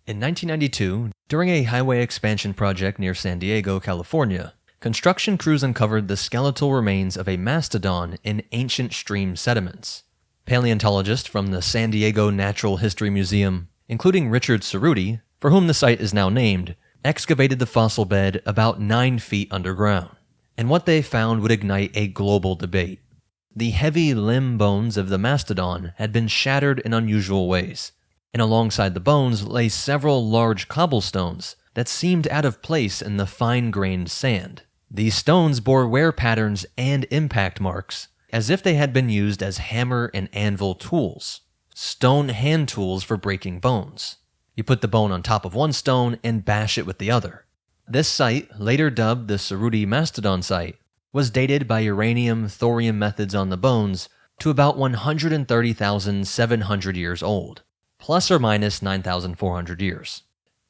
In 1992, during a highway expansion project near San Diego, California, construction crews uncovered the skeletal remains of a mastodon in ancient stream sediments. Paleontologists from the San Diego Natural History Museum, including Richard Cerutti, for whom the site is now named, excavated the fossil bed about 9 feet underground. And what they found would ignite a global debate. The heavy limb bones of the mastodon had been shattered in unusual ways, and alongside the bones lay several large cobblestones that seemed out of place in the fine-grained sand. These stones bore wear patterns and impact marks, as if they had been used as hammer and anvil tools, stone hand tools for breaking bones. You put the bone on top of one stone and bash it with the other. This site, later dubbed the Cerutti Mastodon site, was dated by uranium-thorium methods on the bones to about 130,700 years old, plus or minus 9,400 years.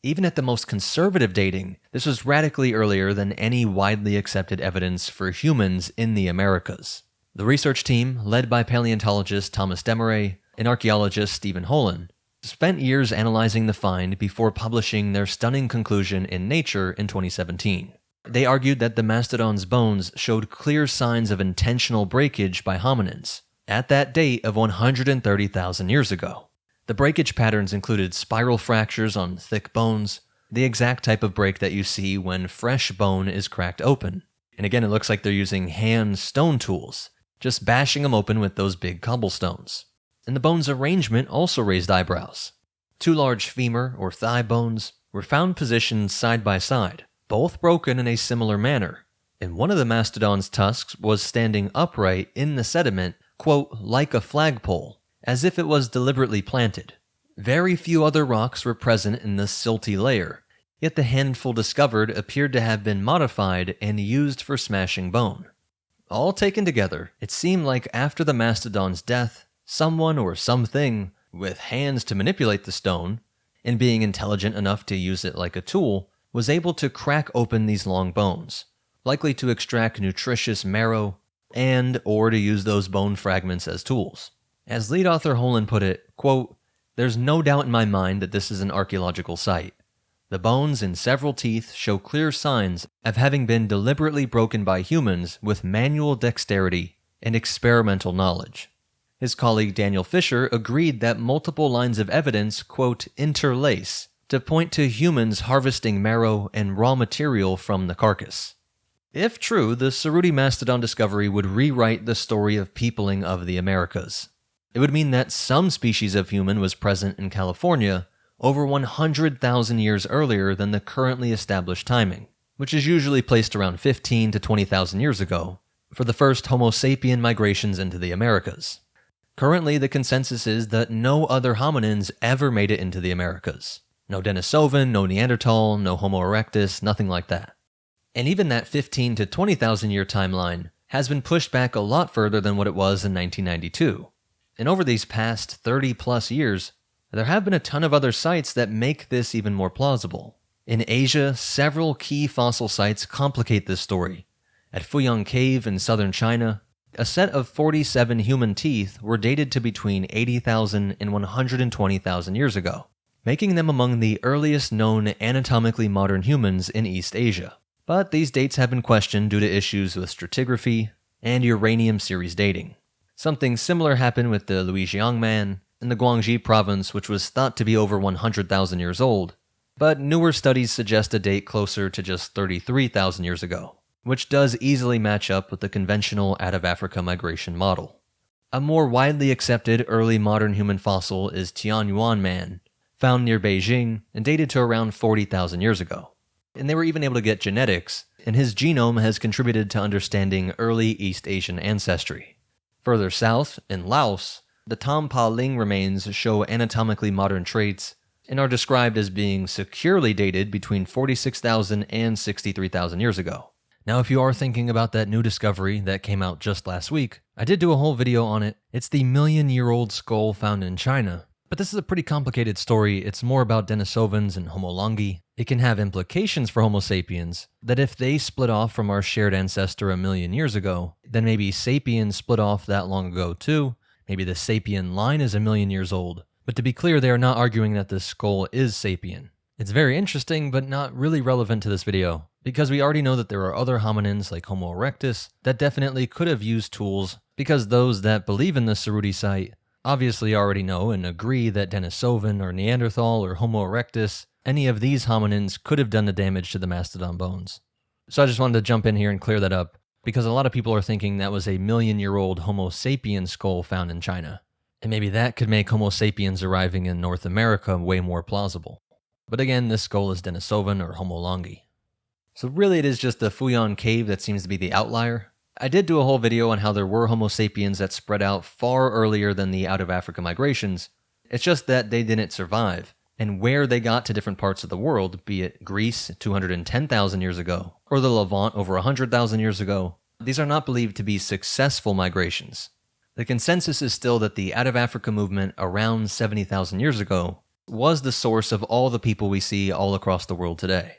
Even at the most conservative dating, this was radically earlier than any widely accepted evidence for humans in the Americas. The research team, led by paleontologist Thomas Desmarais and archaeologist Stephen Holland, spent years analyzing the find before publishing their stunning conclusion in Nature in 2017. They argued that the mastodon's bones showed clear signs of intentional breakage by hominins at that date of 130,000 years ago. The breakage patterns included spiral fractures on thick bones, the exact type of break that you see when fresh bone is cracked open. And again, it looks like they're using hand stone tools, just bashing them open with those big cobblestones. And the bone's arrangement also raised eyebrows. 2 large femur or thigh bones were found positioned side by side, both broken in a similar manner, and one of the mastodon's tusks was standing upright in the sediment, quote, like a flagpole, as if it was deliberately planted. Very few other rocks were present in the silty layer, yet the handful discovered appeared to have been modified and used for smashing bone. All taken together, it seemed like after the mastodon's death, someone or something, with hands to manipulate the stone, and being intelligent enough to use it like a tool, was able to crack open these long bones, likely to extract nutritious marrow, and or to use those bone fragments as tools. As lead author Holland put it, quote, "There's no doubt in my mind that this is an archaeological site. The bones and several teeth show clear signs of having been deliberately broken by humans with manual dexterity and experimental knowledge." His colleague Daniel Fisher agreed that multiple lines of evidence, quote, interlace to point to humans harvesting marrow and raw material from the carcass. If true, the Cerutti Mastodon discovery would rewrite the story of peopling of the Americas. It would mean that some species of human was present in California over 100,000 years earlier than the currently established timing, which is usually placed around 15 to 20,000 years ago, for the first Homo sapien migrations into the Americas. Currently, the consensus is that no other hominins ever made it into the Americas. No Denisovan, no Neanderthal, no Homo erectus, nothing like that. And even that 15 to 20,000 year timeline has been pushed back a lot further than what it was in 1992. And over these past 30 plus years, there have been a ton of other sites that make this even more plausible. In Asia, several key fossil sites complicate this story. At Fuyang Cave in southern China, a set of 47 human teeth were dated to between 80,000 and 120,000 years ago, making them among the earliest known anatomically modern humans in East Asia. But these dates have been questioned due to issues with stratigraphy and uranium series dating. Something similar happened with the Luijiang Man in the Guangxi province, which was thought to be over 100,000 years old, but newer studies suggest a date closer to just 33,000 years ago, which does easily match up with the conventional out-of-Africa migration model. A more widely accepted early modern human fossil is Tianyuan Man, found near Beijing and dated to around 40,000 years ago. And they were even able to get genetics, and his genome has contributed to understanding early East Asian ancestry. Further south, in Laos, the Tam Pa Ling remains show anatomically modern traits and are described as being securely dated between 46,000 and 63,000 years ago. Now, if you are thinking about that new discovery that came out just last week, I did do a whole video on it. It's the million-year-old skull found in China. But this is a pretty complicated story. It's more about Denisovans and Homo longi. It can have implications for Homo sapiens, that if they split off from our shared ancestor a million years ago, then maybe sapiens split off that long ago too. Maybe the sapien line is a million years old. But to be clear, they are not arguing that this skull is sapien. It's very interesting, but not really relevant to this video, because we already know that there are other hominins like Homo erectus that definitely could have used tools, because those that believe in the Cerutti site obviously already know and agree that Denisovan or Neanderthal or Homo erectus, any of these hominins could have done the damage to the mastodon bones. So I just wanted to jump in here and clear that up, because a lot of people are thinking that was a million-year-old Homo sapiens skull found in China. And maybe that could make Homo sapiens arriving in North America way more plausible. But again, this skull is Denisovan or Homo longi. So really it is just the Fuyan cave that seems to be the outlier. I did do a whole video on how there were Homo sapiens that spread out far earlier than the out-of-Africa migrations. It's just that they didn't survive. And where they got to different parts of the world, be it Greece 210,000 years ago, or the Levant over 100,000 years ago, these are not believed to be successful migrations. The consensus is still that the out-of-Africa movement around 70,000 years ago was the source of all the people we see all across the world today.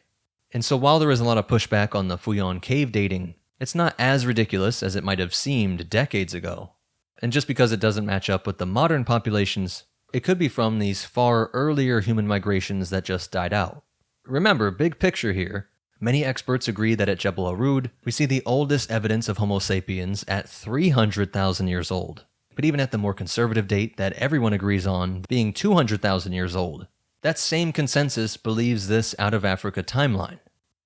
And so while there is a lot of pushback on the Fuyan cave dating, it's not as ridiculous as it might have seemed decades ago. And just because it doesn't match up with the modern populations, it could be from these far earlier human migrations that just died out. Remember, big picture here, many experts agree that at Jebel Arud, we see the oldest evidence of Homo sapiens at 300,000 years old. But even at the more conservative date that everyone agrees on, being 200,000 years old, that same consensus believes this out-of-Africa timeline.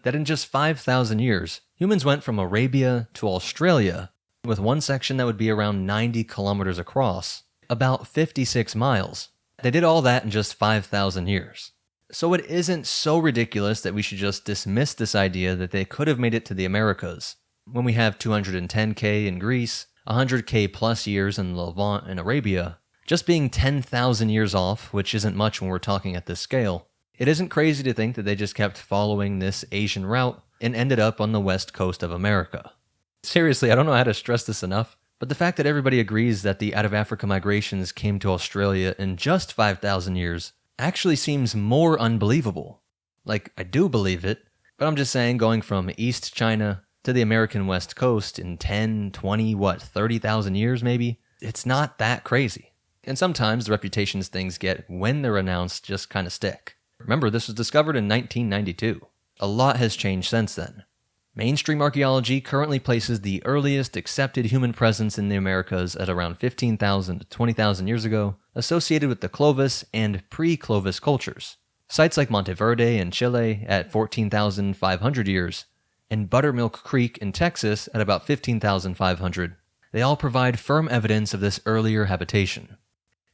That in just 5,000 years, humans went from Arabia to Australia, with one section that would be around 90 kilometers across, about 56 miles. They did all that in just 5,000 years. So it isn't so ridiculous that we should just dismiss this idea that they could have made it to the Americas, when we have 210k in Greece, 100k plus years in Levant and Arabia, just being 10,000 years off, which isn't much when we're talking at this scale. It isn't crazy to think that they just kept following this Asian route and ended up on the west coast of America. Seriously, I don't know how to stress this enough, but the fact that everybody agrees that the out-of-Africa migrations came to Australia in just 5,000 years actually seems more unbelievable. Like, I do believe it, but I'm just saying going from East China to the American West Coast in 10, 20, 30,000 years maybe, it's not that crazy. And sometimes the reputations things get when they're announced just kind of stick. Remember, this was discovered in 1992. A lot has changed since then. Mainstream archaeology currently places the earliest accepted human presence in the Americas at around 15,000 to 20,000 years ago, associated with the Clovis and pre-Clovis cultures. Sites like Monteverde in Chile at 14,500 years, and Buttermilk Creek in Texas at about 15,500. They all provide firm evidence of this earlier habitation.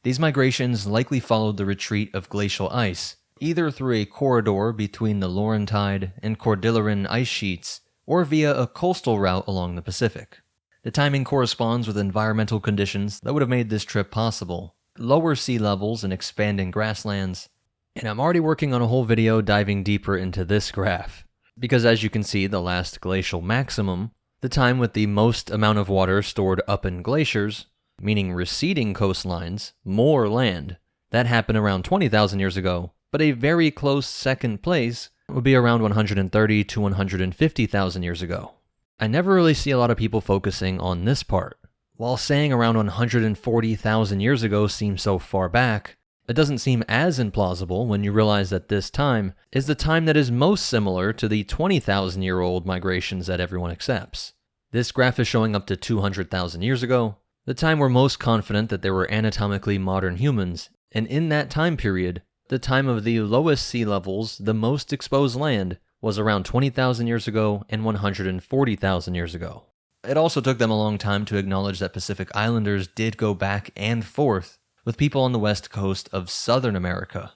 These migrations likely followed the retreat of glacial ice, either through a corridor between the Laurentide and Cordilleran ice sheets, or via a coastal route along the Pacific. The timing corresponds with environmental conditions that would have made this trip possible: lower sea levels and expanding grasslands. And I'm already working on a whole video diving deeper into this graph, because as you can see, the last glacial maximum, the time with the most amount of water stored up in glaciers, meaning receding coastlines, more land, that happened around 20,000 years ago, but a very close second place would be around 130 to 150,000 years ago. I never really see a lot of people focusing on this part. While saying around 140,000 years ago seems so far back, it doesn't seem as implausible when you realize that this time is the time that is most similar to the 20,000-year-old migrations that everyone accepts. This graph is showing up to 200,000 years ago, the time we're most confident that there were anatomically modern humans, and in that time period, the time of the lowest sea levels, the most exposed land, was around 20,000 years ago and 140,000 years ago. It also took them a long time to acknowledge that Pacific Islanders did go back and forth with people on the west coast of Southern America.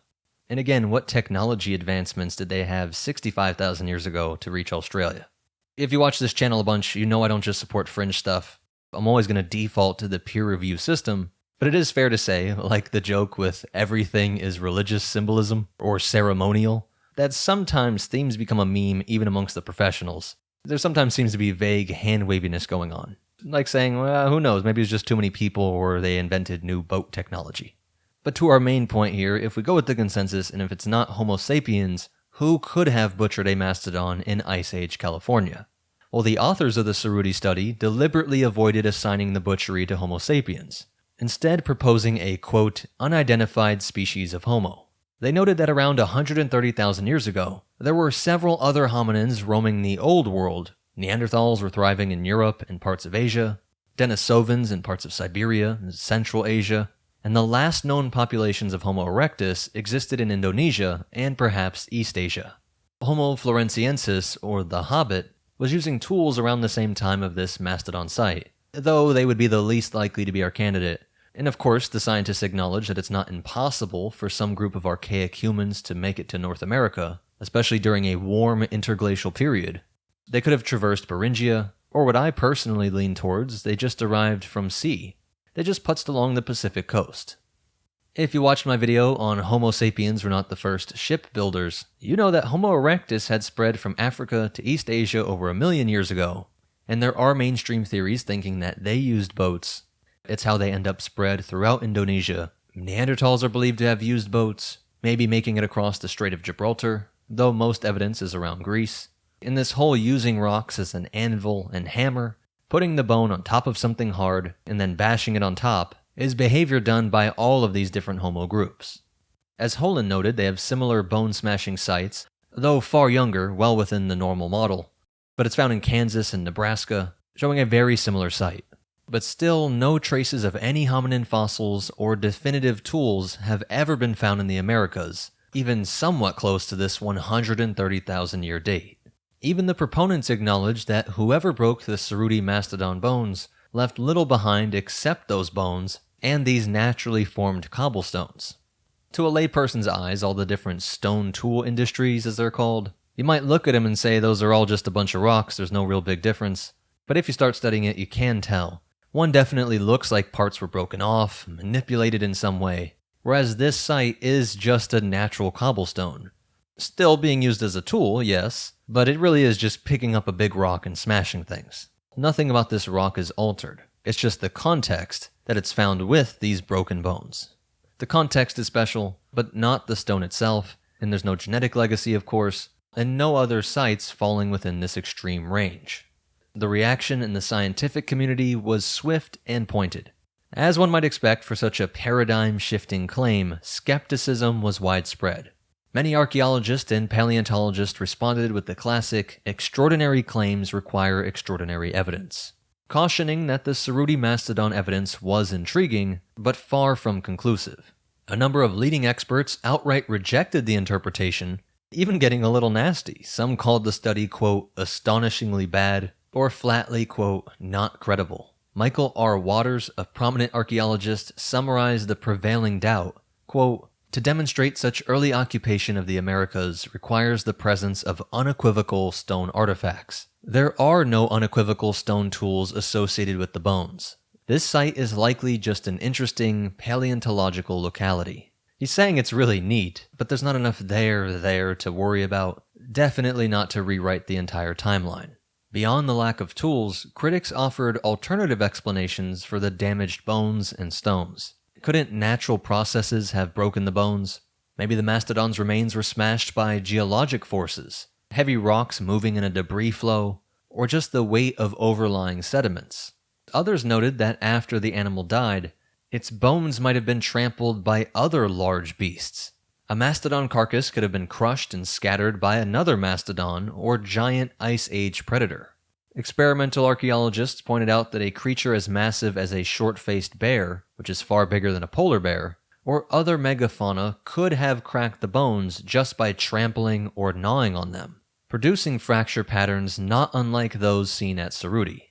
And again, what technology advancements did they have 65,000 years ago to reach Australia? If you watch this channel a bunch, you know I don't just support fringe stuff. I'm always going to default to the peer review system. But it is fair to say, like the joke with everything is religious symbolism or ceremonial, that sometimes themes become a meme even amongst the professionals. There sometimes seems to be vague hand-waviness going on. Like saying, well, who knows, maybe it's just too many people or they invented new boat technology. But to our main point here, if we go with the consensus and if it's not Homo sapiens, who could have butchered a mastodon in Ice Age California? Well, the authors of the Cerutti study deliberately avoided assigning the butchery to Homo sapiens. instead proposing a, quote, unidentified species of Homo. They noted that around 130,000 years ago, there were several other hominins roaming the Old World. Neanderthals were thriving in Europe and parts of Asia, Denisovans in parts of Siberia and Central Asia, and the last known populations of Homo erectus existed in Indonesia and perhaps East Asia. Homo floresiensis, or the Hobbit, was using tools around the same time of this mastodon site, though they would be the least likely to be our candidate. And of course, the scientists acknowledge that it's not impossible for some group of archaic humans to make it to North America, especially during a warm interglacial period. They could have traversed Beringia, or what I personally lean towards, they just arrived from sea. They just putzed along the Pacific coast. If you watched my video on Homo sapiens were not the first shipbuilders, you know that Homo erectus had spread from Africa to East Asia over 1 million years ago, and there are mainstream theories thinking that they used boats. It's how they end up spread throughout Indonesia. Neanderthals are believed to have used boats, maybe making it across the Strait of Gibraltar, though most evidence is around Greece. And this whole using rocks as an anvil and hammer, putting the bone on top of something hard, and then bashing it on top, is behavior done by all of these different Homo groups. As Holland noted, they have similar bone-smashing sites, though far younger, well within the normal model. But it's found in Kansas and Nebraska, showing a very similar site. But still, no traces of any hominin fossils or definitive tools have ever been found in the Americas, even somewhat close to this 130,000 year date. Even the proponents acknowledge that whoever broke the Cerutti Mastodon bones left little behind except those bones and these naturally formed cobblestones. To a layperson's eyes, all the different stone tool industries, as they're called, you might look at them and say those are all just a bunch of rocks, there's no real big difference. But if you start studying it, you can tell. One definitely looks like parts were broken off, manipulated in some way, whereas this site is just a natural cobblestone. Still being used as a tool, yes, but it really is just picking up a big rock and smashing things. Nothing about this rock is altered. It's just the context that it's found with these broken bones. The context is special, but not the stone itself, and there's no genetic legacy, of course, and no other sites falling within this extreme range. The reaction in the scientific community was swift and pointed. As one might expect for such a paradigm-shifting claim, skepticism was widespread. Many archaeologists and paleontologists responded with the classic, extraordinary claims require extraordinary evidence, cautioning that the Cerutti Mastodon evidence was intriguing, but far from conclusive. A number of leading experts outright rejected the interpretation, even getting a little nasty. Some called the study, quote, astonishingly bad, or flatly, quote, not credible. Michael R. Waters, a prominent archaeologist, summarized the prevailing doubt, quote, to demonstrate such early occupation of the Americas requires the presence of unequivocal stone artifacts. There are no unequivocal stone tools associated with the bones. This site is likely just an interesting paleontological locality. He's saying it's really neat, but there's not enough there to worry about. Definitely not to rewrite the entire timeline. Beyond the lack of tools, critics offered alternative explanations for the damaged bones and stones. Couldn't natural processes have broken the bones? Maybe the mastodon's remains were smashed by geologic forces, heavy rocks moving in a debris flow, or just the weight of overlying sediments. Others noted that after the animal died, its bones might have been trampled by other large beasts. A mastodon carcass could have been crushed and scattered by another mastodon or giant Ice Age predator. Experimental archaeologists pointed out that a creature as massive as a short-faced bear, which is far bigger than a polar bear, or other megafauna could have cracked the bones just by trampling or gnawing on them, producing fracture patterns not unlike those seen at Cerutti.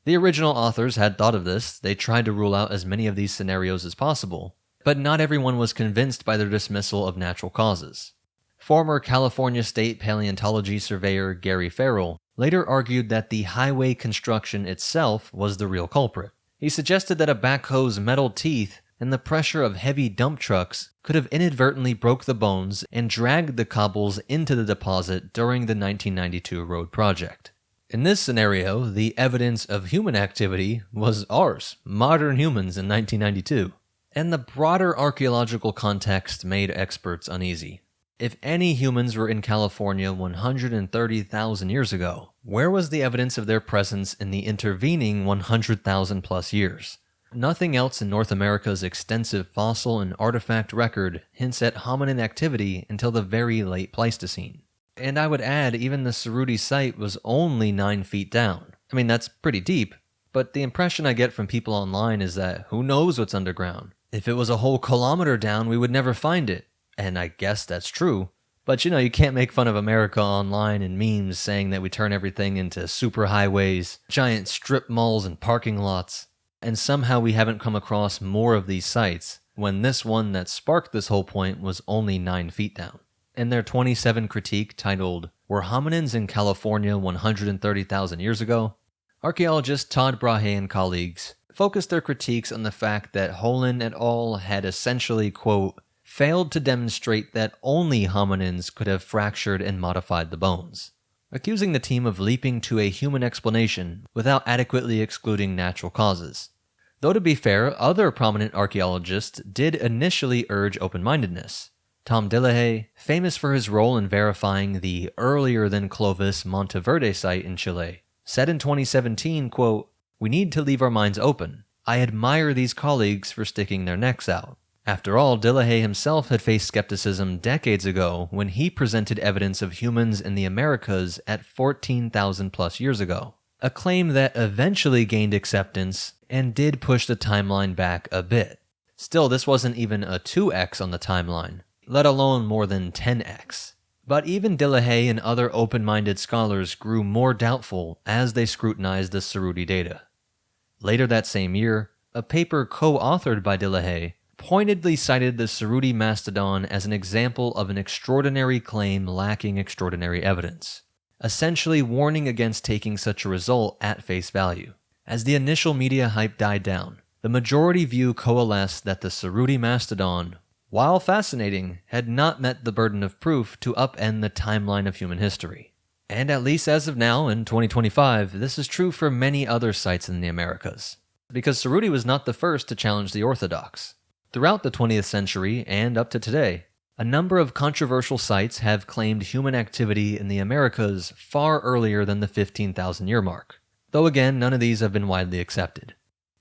The original authors had thought of this. They tried to rule out as many of these scenarios as possible, but not everyone was convinced by their dismissal of natural causes. Former California State paleontology surveyor Gary Farrell later argued that the highway construction itself was the real culprit. He suggested that a backhoe's metal teeth and the pressure of heavy dump trucks could have inadvertently broke the bones and dragged the cobbles into the deposit during the 1992 road project. In this scenario, the evidence of human activity was ours, modern humans in 1992. And the broader archaeological context made experts uneasy. If any humans were in California 130,000 years ago, where was the evidence of their presence in the intervening 100,000 plus years? Nothing else in North America's extensive fossil and artifact record hints at hominin activity until the very late Pleistocene. And I would add, even the Cerutti site was only 9 feet down. I mean, that's pretty deep, but the impression I get from people online is that who knows what's underground? If it was a whole kilometer down, we would never find it. And I guess that's true. But you can't make fun of America online in memes saying that we turn everything into superhighways, giant strip malls, and parking lots. And somehow we haven't come across more of these sites, when this one that sparked this whole point was only 9 feet down. In their 27 critique titled, "Were Hominins in California 130,000 Years Ago?", archaeologist Todd Brahe and colleagues focused their critiques on the fact that Holin et al. Had essentially, quote, failed to demonstrate that only hominins could have fractured and modified the bones, accusing the team of leaping to a human explanation without adequately excluding natural causes. Though to be fair, other prominent archaeologists did initially urge open-mindedness. Tom Dillehay, famous for his role in verifying the earlier-than-Clovis Monteverde site in Chile, said in 2017, quote, "We need to leave our minds open. I admire these colleagues for sticking their necks out." After all, Dillehay himself had faced skepticism decades ago when he presented evidence of humans in the Americas at 14,000 plus years ago, a claim that eventually gained acceptance and did push the timeline back a bit. Still, this wasn't even a 2x on the timeline, let alone more than 10x. But even Dillehay and other open-minded scholars grew more doubtful as they scrutinized the Cerutti data. Later that same year, a paper co-authored by Dillehay pointedly cited the Cerutti Mastodon as an example of an extraordinary claim lacking extraordinary evidence, essentially warning against taking such a result at face value. As the initial media hype died down, the majority view coalesced that the Cerutti Mastodon, while fascinating, had not met the burden of proof to upend the timeline of human history. And at least as of now, in 2025, this is true for many other sites in the Americas, because Cerutti was not the first to challenge the orthodox. Throughout the 20th century and up to today, a number of controversial sites have claimed human activity in the Americas far earlier than the 15,000-year mark, though again, none of these have been widely accepted.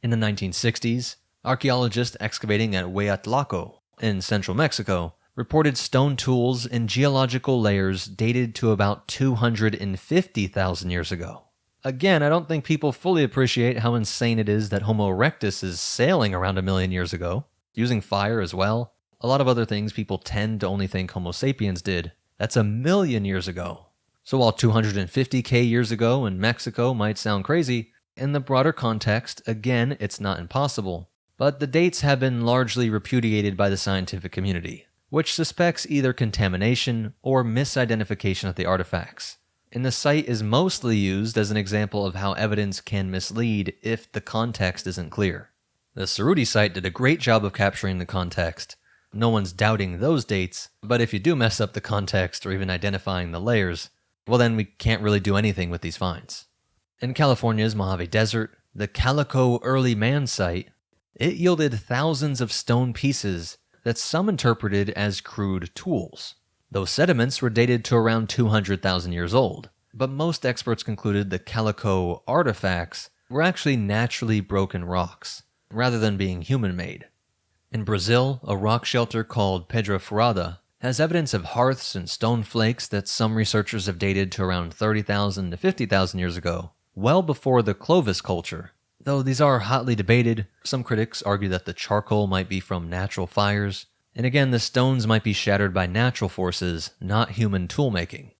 In the 1960s, archaeologists excavating at Hueyatlaco in central Mexico reported stone tools in geological layers dated to about 250,000 years ago. Again, I don't think people fully appreciate how insane it is that Homo erectus is sailing around 1 million years ago, using fire as well. A lot of other things people tend to only think Homo sapiens did. That's 1 million years ago. So while 250k years ago in Mexico might sound crazy, in the broader context, again, it's not impossible. But the dates have been largely repudiated by the scientific community, which suspects either contamination or misidentification of the artifacts. And the site is mostly used as an example of how evidence can mislead if the context isn't clear. The Cerutti site did a great job of capturing the context. No one's doubting those dates, but if you do mess up the context or even identifying the layers, well then we can't really do anything with these finds. In California's Mojave Desert, the Calico Early Man site, it yielded thousands of stone pieces that some interpreted as crude tools. Those sediments were dated to around 200,000 years old, but most experts concluded the Calico artifacts were actually naturally broken rocks, rather than being human-made. In Brazil, a rock shelter called Pedra Furada has evidence of hearths and stone flakes that some researchers have dated to around 30,000 to 50,000 years ago, well before the Clovis culture. Though these are hotly debated, some critics argue that the charcoal might be from natural fires, and again the stones might be shattered by natural forces, not human tool-making.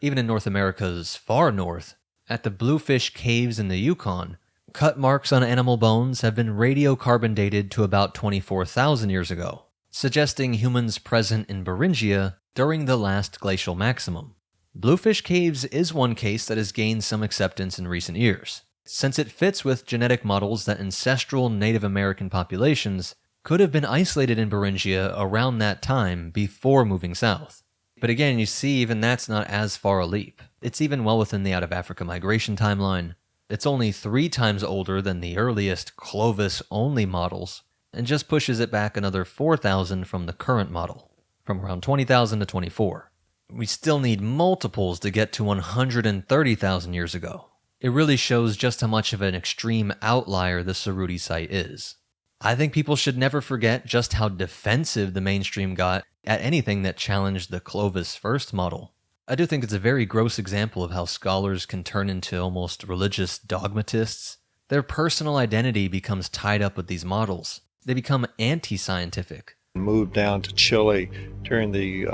Even in North America's far north, at the Bluefish Caves in the Yukon, cut marks on animal bones have been radiocarbon dated to about 24,000 years ago, suggesting humans present in Beringia during the last glacial maximum. Bluefish Caves is one case that has gained some acceptance in recent years, since it fits with genetic models that ancestral Native American populations could have been isolated in Beringia around that time before moving south. But again, you see, even that's not as far a leap. It's even well within the out-of-Africa migration timeline. It's only 3 times older than the earliest Clovis-only models, and just pushes it back another 4,000 from the current model, from around 20,000 to 24. We still need multiples to get to 130,000 years ago. It really shows just how much of an extreme outlier the Cerutti site is. I think people should never forget just how defensive the mainstream got at anything that challenged the Clovis first model. I do think it's a very gross example of how scholars can turn into almost religious dogmatists. Their personal identity becomes tied up with these models. They become anti-scientific. Moved down to Chile during the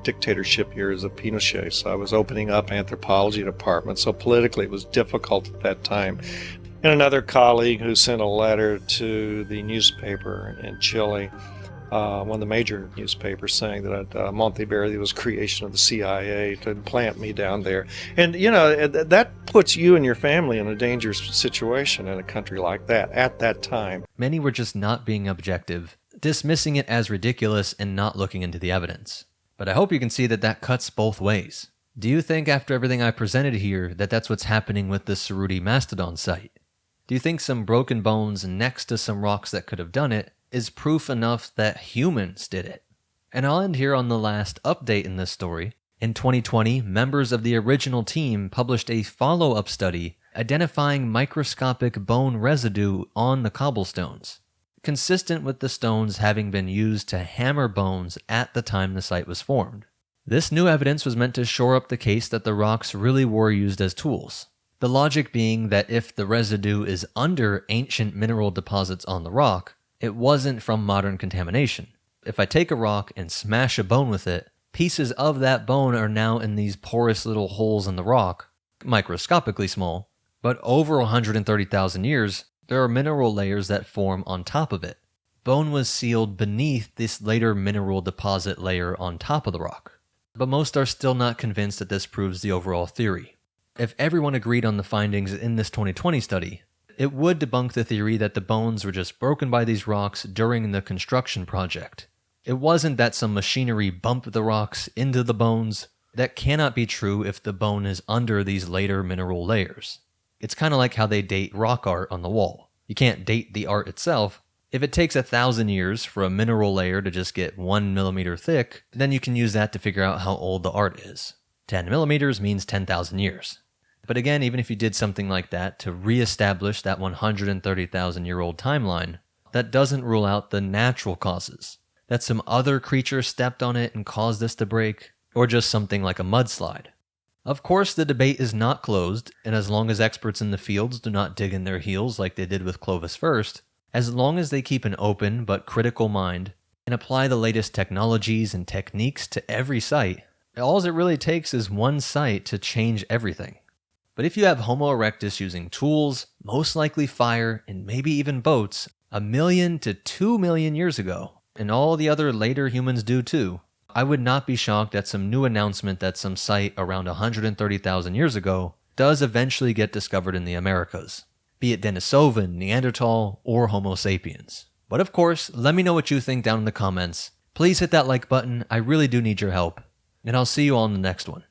dictatorship years of Pinochet, so I was opening up anthropology department, so politically it was difficult at that time. And another colleague who sent a letter to the newspaper in Chile, one of the major newspapers, saying that Monteverdi was creation of the CIA to plant me down there. And, that puts you and your family in a dangerous situation in a country like that at that time. Many were just not being objective, dismissing it as ridiculous and not looking into the evidence. But I hope you can see that cuts both ways. Do you think after everything I presented here that that's what's happening with the Cerutti Mastodon site? Do you think some broken bones next to some rocks that could have done it is proof enough that humans did it? And I'll end here on the last update in this story. In 2020, members of the original team published a follow-up study identifying microscopic bone residue on the cobblestones, consistent with the stones having been used to hammer bones at the time the site was formed. This new evidence was meant to shore up the case that the rocks really were used as tools. The logic being that if the residue is under ancient mineral deposits on the rock, it wasn't from modern contamination. If I take a rock and smash a bone with it, pieces of that bone are now in these porous little holes in the rock, microscopically small, but over 130,000 years, there are mineral layers that form on top of it. Bone was sealed beneath this later mineral deposit layer on top of the rock. But most are still not convinced that this proves the overall theory. If everyone agreed on the findings in this 2020 study, it would debunk the theory that the bones were just broken by these rocks during the construction project. It wasn't that some machinery bumped the rocks into the bones. That cannot be true if the bone is under these later mineral layers. It's kind of like how they date rock art on the wall. You can't date the art itself. If it takes 1,000 years for a mineral layer to just get 1 millimeter thick, then you can use that to figure out how old the art is. 10 millimeters means 10,000 years. But again, even if you did something like that to reestablish that 130,000-year-old timeline, that doesn't rule out the natural causes. That some other creature stepped on it and caused this to break, or just something like a mudslide. Of course, the debate is not closed, and as long as experts in the fields do not dig in their heels like they did with Clovis first, as long as they keep an open but critical mind and apply the latest technologies and techniques to every site, all it really takes is one site to change everything. But if you have Homo erectus using tools, most likely fire, and maybe even boats, 1 million to 2 million years ago, and all the other later humans do too, I would not be shocked at some new announcement that some site around 130,000 years ago does eventually get discovered in the Americas, be it Denisovan, Neanderthal, or Homo sapiens. But of course, let me know what you think down in the comments. Please hit that like button, I really do need your help, and I'll see you all in the next one.